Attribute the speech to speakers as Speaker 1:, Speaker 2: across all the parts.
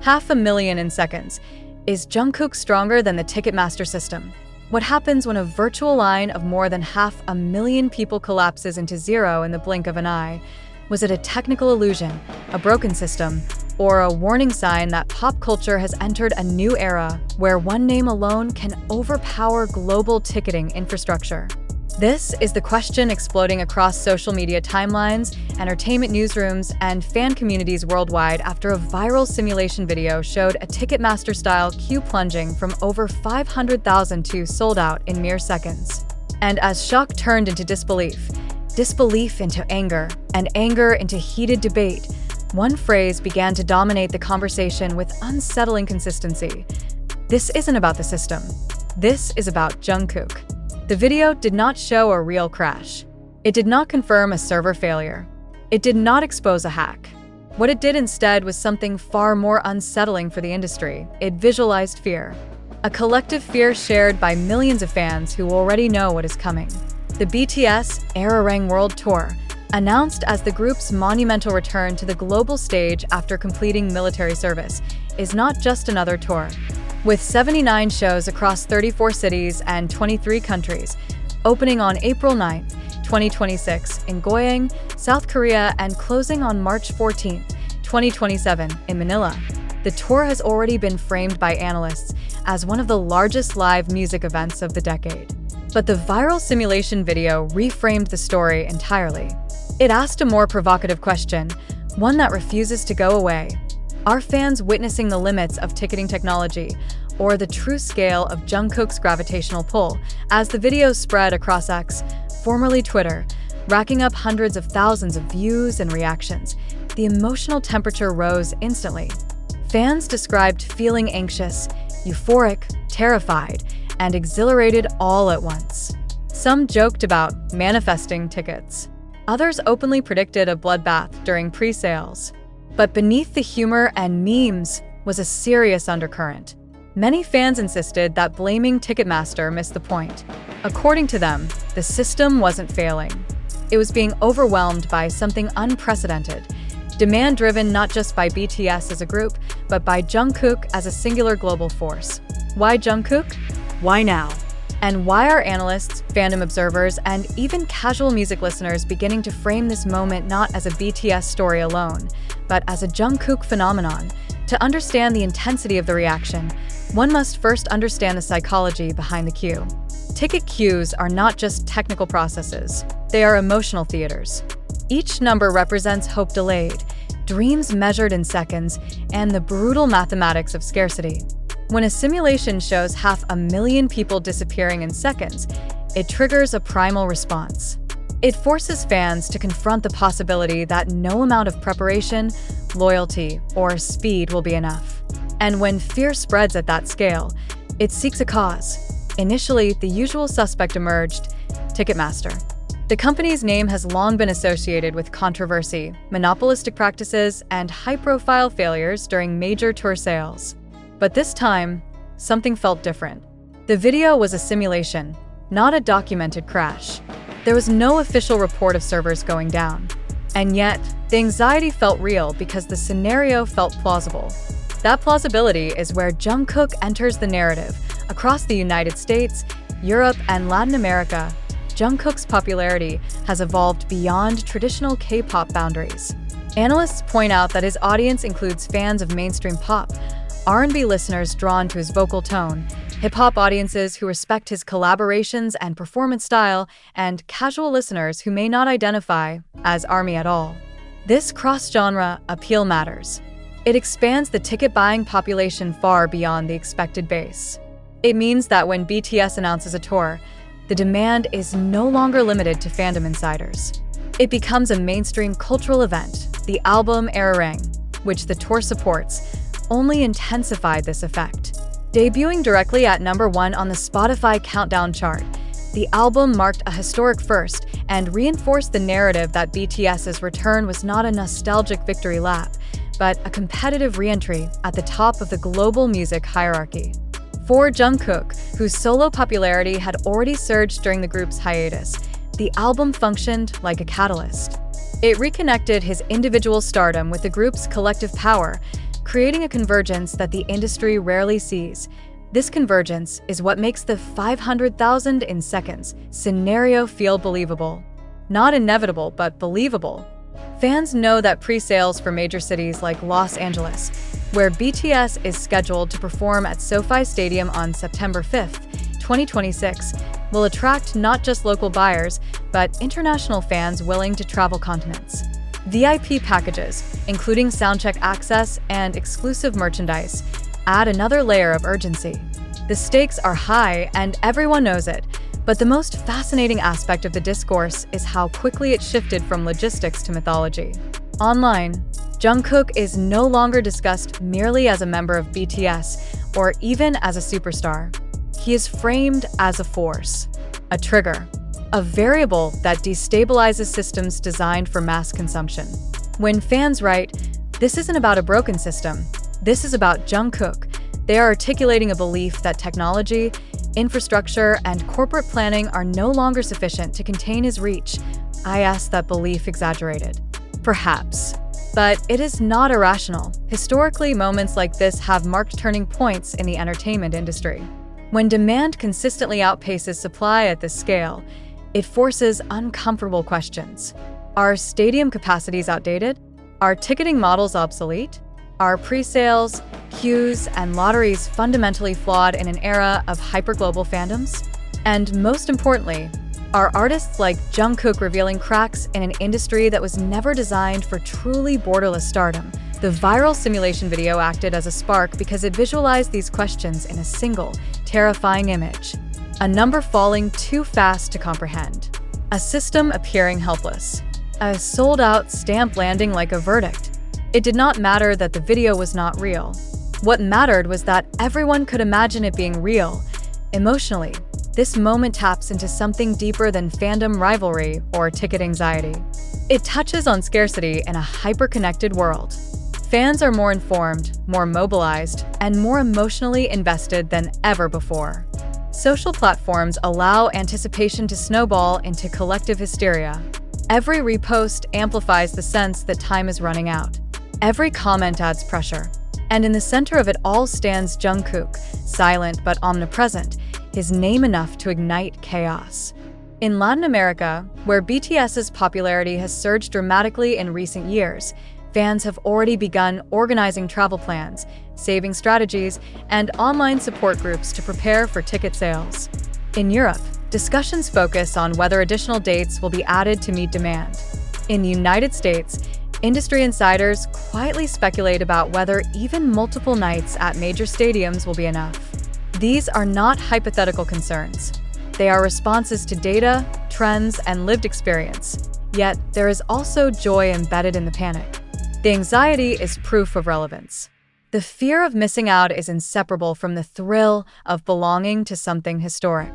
Speaker 1: 500,000 in seconds. Is Jungkook stronger than the Ticketmaster system? What happens when a virtual line of more than 500,000 people collapses into zero in the blink of an eye? Was it a technical illusion, a broken system, or a warning sign that pop culture has entered a new era where one name alone can overpower global ticketing infrastructure? This is the question exploding across social media timelines, entertainment newsrooms, and fan communities worldwide after a viral simulation video showed a Ticketmaster-style queue plunging from over 500,000 to sold out in mere seconds. And as shock turned into disbelief, disbelief into anger, and anger into heated debate, one phrase began to dominate the conversation with unsettling consistency. This isn't about the system. This is about Jungkook. The video did not show a real crash. It did not confirm a server failure. It did not expose a hack. What it did instead was something far more unsettling for the industry. It visualized fear. A collective fear shared by millions of fans who already know what is coming. The BTS Arirang World Tour, announced as the group's monumental return to the global stage after completing military service, is not just another tour. With 79 shows across 34 cities and 23 countries, opening on April 9, 2026 in Goyang, South Korea, and closing on March 14, 2027 in Manila. The tour has already been framed by analysts as one of the largest live music events of the decade. But the viral simulation video reframed the story entirely. It asked a more provocative question, one that refuses to go away. Are fans witnessing the limits of ticketing technology, or the true scale of Jungkook's gravitational pull, as the video spread across X, formerly Twitter, racking up hundreds of thousands of views and reactions? The emotional temperature rose instantly. Fans described feeling anxious, euphoric, terrified, and exhilarated all at once. Some joked about manifesting tickets. Others openly predicted a bloodbath during pre-sales. But beneath the humor and memes was a serious undercurrent. Many fans insisted that blaming Ticketmaster missed the point. According to them, the system wasn't failing. It was being overwhelmed by something unprecedented, demand-driven not just by BTS as a group, but by Jungkook as a singular global force. Why Jungkook? Why now? And why are analysts, fandom observers, and even casual music listeners beginning to frame this moment not as a BTS story alone, but as a Jungkook phenomenon? To understand the intensity of the reaction, one must first understand the psychology behind the queue. Ticket queues are not just technical processes, they are emotional theaters. Each number represents hope delayed, dreams measured in seconds, and the brutal mathematics of scarcity. When a simulation shows 500,000 people disappearing in seconds, it triggers a primal response. It forces fans to confront the possibility that no amount of preparation, loyalty, or speed will be enough. And when fear spreads at that scale, it seeks a cause. Initially, the usual suspect emerged: Ticketmaster. The company's name has long been associated with controversy, monopolistic practices, and high-profile failures during major tour sales. But this time, something felt different. The video was a simulation, not a documented crash. There was no official report of servers going down. And yet, the anxiety felt real because the scenario felt plausible. That plausibility is where Jungkook enters the narrative. Across the United States, Europe, and Latin America, Jungkook's popularity has evolved beyond traditional K-pop boundaries. Analysts point out that his audience includes fans of mainstream pop, R&B listeners drawn to his vocal tone, hip-hop audiences who respect his collaborations and performance style, and casual listeners who may not identify as ARMY at all. This cross-genre appeal matters. It expands the ticket-buying population far beyond the expected base. It means that when BTS announces a tour, the demand is no longer limited to fandom insiders. It becomes a mainstream cultural event. The album Arirang, which the tour supports, only intensified this effect. Debuting directly at #1 on the Spotify Countdown chart, the album marked a historic first and reinforced the narrative that BTS's return was not a nostalgic victory lap, but a competitive re-entry at the top of the global music hierarchy. For Jungkook, whose solo popularity had already surged during the group's hiatus, the album functioned like a catalyst. It reconnected his individual stardom with the group's collective power, creating a convergence that the industry rarely sees. This convergence is what makes the 500,000 in seconds scenario feel believable. Not inevitable, but believable. Fans know that pre-sales for major cities like Los Angeles, where BTS is scheduled to perform at SoFi Stadium on September 5th, 2026, will attract not just local buyers, but international fans willing to travel continents. VIP packages, including soundcheck access and exclusive merchandise, add another layer of urgency. The stakes are high and everyone knows it, but the most fascinating aspect of the discourse is how quickly it shifted from logistics to mythology. Online, Jungkook is no longer discussed merely as a member of BTS or even as a superstar. He is framed as a force, a trigger, a variable that destabilizes systems designed for mass consumption. When fans write, "This isn't about a broken system, this is about Jungkook," they are articulating a belief that technology, infrastructure, and corporate planning are no longer sufficient to contain his reach. I ask that belief exaggerated. Perhaps. But it is not irrational. Historically, moments like this have marked turning points in the entertainment industry. When demand consistently outpaces supply at this scale, it forces uncomfortable questions. Are stadium capacities outdated? Are ticketing models obsolete? Are pre-sales, queues, and lotteries fundamentally flawed in an era of hyperglobal fandoms? And most importantly, are artists like Jungkook revealing cracks in an industry that was never designed for truly borderless stardom? The viral simulation video acted as a spark because it visualized these questions in a single, terrifying image. A number falling too fast to comprehend. A system appearing helpless. A sold-out stamp landing like a verdict. It did not matter that the video was not real. What mattered was that everyone could imagine it being real. Emotionally, this moment taps into something deeper than fandom rivalry or ticket anxiety. It touches on scarcity in a hyper-connected world. Fans are more informed, more mobilized, and more emotionally invested than ever before. Social platforms allow anticipation to snowball into collective hysteria. Every repost amplifies the sense that time is running out. Every comment adds pressure. And in the center of it all stands Jungkook, silent but omnipresent, his name enough to ignite chaos. In Latin America, where BTS's popularity has surged dramatically in recent years, fans have already begun organizing travel plans, saving strategies, and online support groups to prepare for ticket sales. In Europe, discussions focus on whether additional dates will be added to meet demand. In the United States, industry insiders quietly speculate about whether even multiple nights at major stadiums will be enough. These are not hypothetical concerns. They are responses to data, trends, and lived experience. Yet, there is also joy embedded in the panic. The anxiety is proof of relevance. The fear of missing out is inseparable from the thrill of belonging to something historic.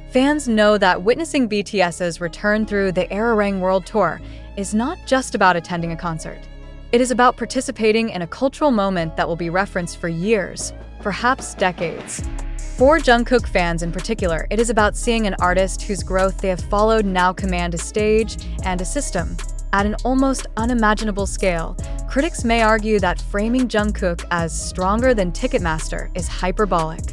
Speaker 1: Fans know that witnessing BTS's return through the Arirang World Tour is not just about attending a concert. It is about participating in a cultural moment that will be referenced for years, perhaps decades. For Jungkook fans in particular, it is about seeing an artist whose growth they have followed now command a stage and a system at an almost unimaginable scale. Critics may argue that framing Jungkook as stronger than Ticketmaster is hyperbolic.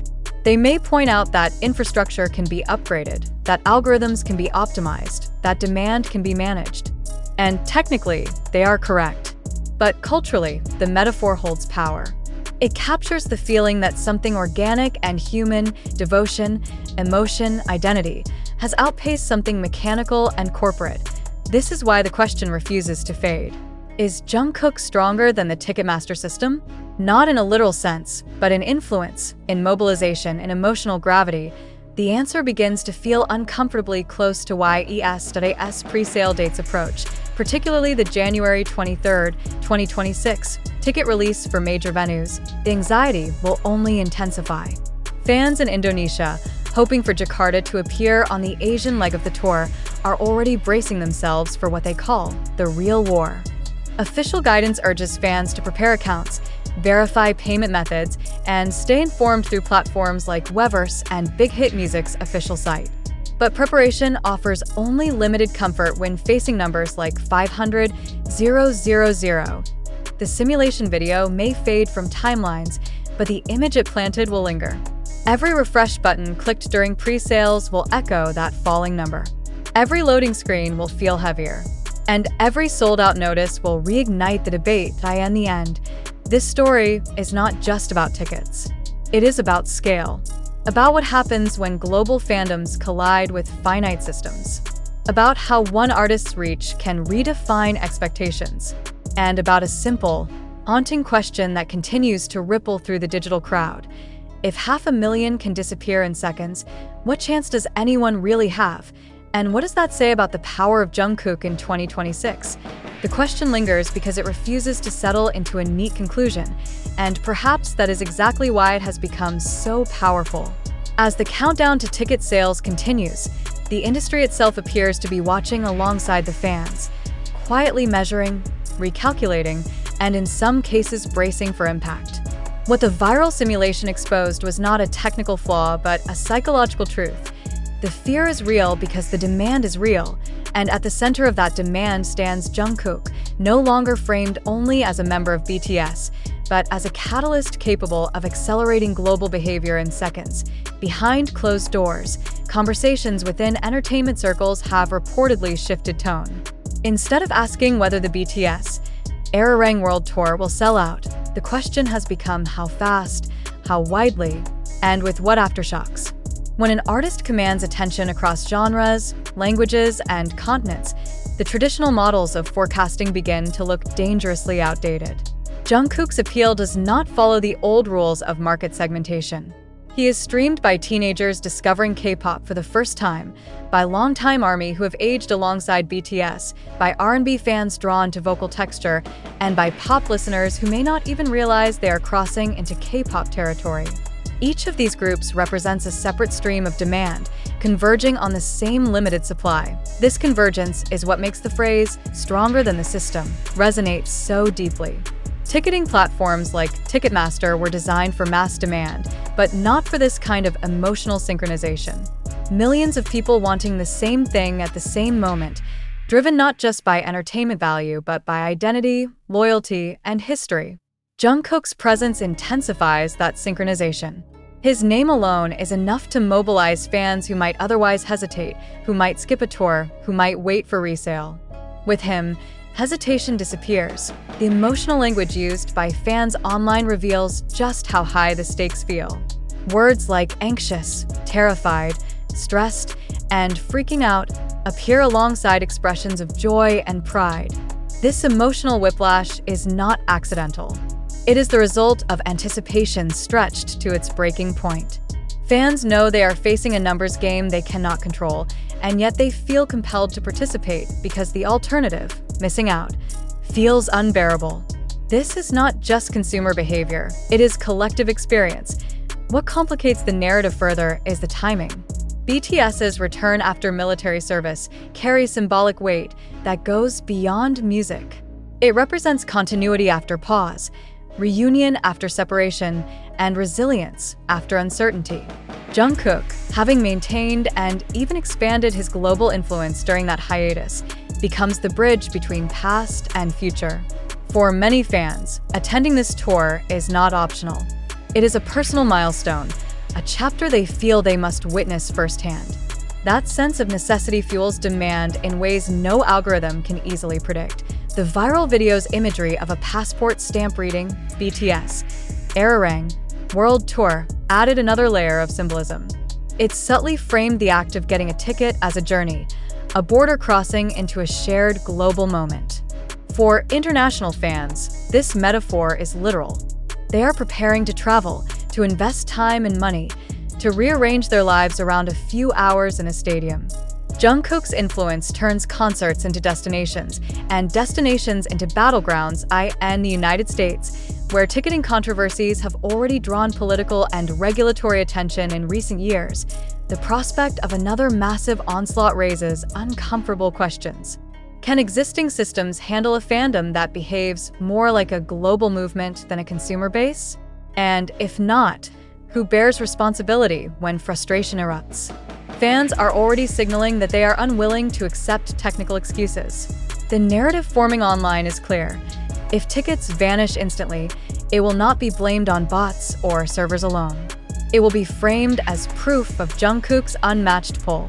Speaker 1: They may point out that infrastructure can be upgraded, that algorithms can be optimized, that demand can be managed. And technically, they are correct. But culturally, the metaphor holds power. It captures the feeling that something organic and human, devotion, emotion, identity, has outpaced something mechanical and corporate. This is why the question refuses to fade. Is Jungkook stronger than the Ticketmaster system? Not in a literal sense, but in influence, in mobilization, in emotional gravity. The answer begins to feel uncomfortably close to why ES.AS pre-sale dates approach, particularly the January 23, 2026 ticket release for major venues. The anxiety will only intensify. Fans in Indonesia, hoping for Jakarta to appear on the Asian leg of the tour, are already bracing themselves for what they call the real war. Official guidance urges fans to prepare accounts, verify payment methods, and stay informed through platforms like Weverse and Big Hit Music's official site. But preparation offers only limited comfort when facing numbers like 500,000. The simulation video may fade from timelines, but the image it planted will linger. Every refresh button clicked during pre-sales will echo that falling number. Every loading screen will feel heavier. And every sold-out notice will reignite the debate that in the end, this story is not just about tickets. It is about scale. About what happens when global fandoms collide with finite systems. About how one artist's reach can redefine expectations. And about a simple, haunting question that continues to ripple through the digital crowd. If 500,000 can disappear in seconds, what chance does anyone really have? And what does that say about the power of Jungkook in 2026? The question lingers because it refuses to settle into a neat conclusion, and perhaps that is exactly why it has become so powerful. As the countdown to ticket sales continues, the industry itself appears to be watching alongside the fans, quietly measuring, recalculating, and in some cases bracing for impact. What the viral simulation exposed was not a technical flaw, but a psychological truth. The fear is real because the demand is real, and at the center of that demand stands Jungkook, no longer framed only as a member of BTS, but as a catalyst capable of accelerating global behavior in seconds. Behind closed doors, conversations within entertainment circles have reportedly shifted tone. Instead of asking whether the BTS Arirang World Tour will sell out, the question has become how fast, how widely, and with what aftershocks. When an artist commands attention across genres, languages, and continents, the traditional models of forecasting begin to look dangerously outdated. Jungkook's appeal does not follow the old rules of market segmentation. He is streamed by teenagers discovering K-pop for the first time, by longtime ARMY who have aged alongside BTS, by R&B fans drawn to vocal texture, and by pop listeners who may not even realize they are crossing into K-pop territory. Each of these groups represents a separate stream of demand, converging on the same limited supply. This convergence is what makes the phrase, "stronger than the system," resonate so deeply. Ticketing platforms like Ticketmaster were designed for mass demand, but not for this kind of emotional synchronization. Millions of people wanting the same thing at the same moment, driven not just by entertainment value, but by identity, loyalty, and history. Jungkook's presence intensifies that synchronization. His name alone is enough to mobilize fans who might otherwise hesitate, who might skip a tour, who might wait for resale. With him, hesitation disappears. The emotional language used by fans online reveals just how high the stakes feel. Words like anxious, terrified, stressed, and freaking out appear alongside expressions of joy and pride. This emotional whiplash is not accidental. It is the result of anticipation stretched to its breaking point. Fans know they are facing a numbers game they cannot control, and yet they feel compelled to participate because the alternative, missing out, feels unbearable. This is not just consumer behavior, it is collective experience. What complicates the narrative further is the timing. BTS's return after military service carries symbolic weight that goes beyond music. It represents continuity after pause, reunion after separation, and resilience after uncertainty. Jungkook, having maintained and even expanded his global influence during that hiatus, becomes the bridge between past and future. For many fans, attending this tour is not optional. It is a personal milestone, a chapter they feel they must witness firsthand. That sense of necessity fuels demand in ways no algorithm can easily predict. The viral video's imagery of a passport stamp reading, BTS, Arirang, World Tour, added another layer of symbolism. It subtly framed the act of getting a ticket as a journey, a border crossing into a shared global moment. For international fans, this metaphor is literal. They are preparing to travel, to invest time and money, to rearrange their lives around a few hours in a stadium. Jungkook's influence turns concerts into destinations, and destinations into battlegrounds in the United States, where ticketing controversies have already drawn political and regulatory attention in recent years. The prospect of another massive onslaught raises uncomfortable questions. Can existing systems handle a fandom that behaves more like a global movement than a consumer base? And if not, who bears responsibility when frustration erupts? Fans are already signaling that they are unwilling to accept technical excuses. The narrative forming online is clear. If tickets vanish instantly, it will not be blamed on bots or servers alone. It will be framed as proof of Jungkook's unmatched pull.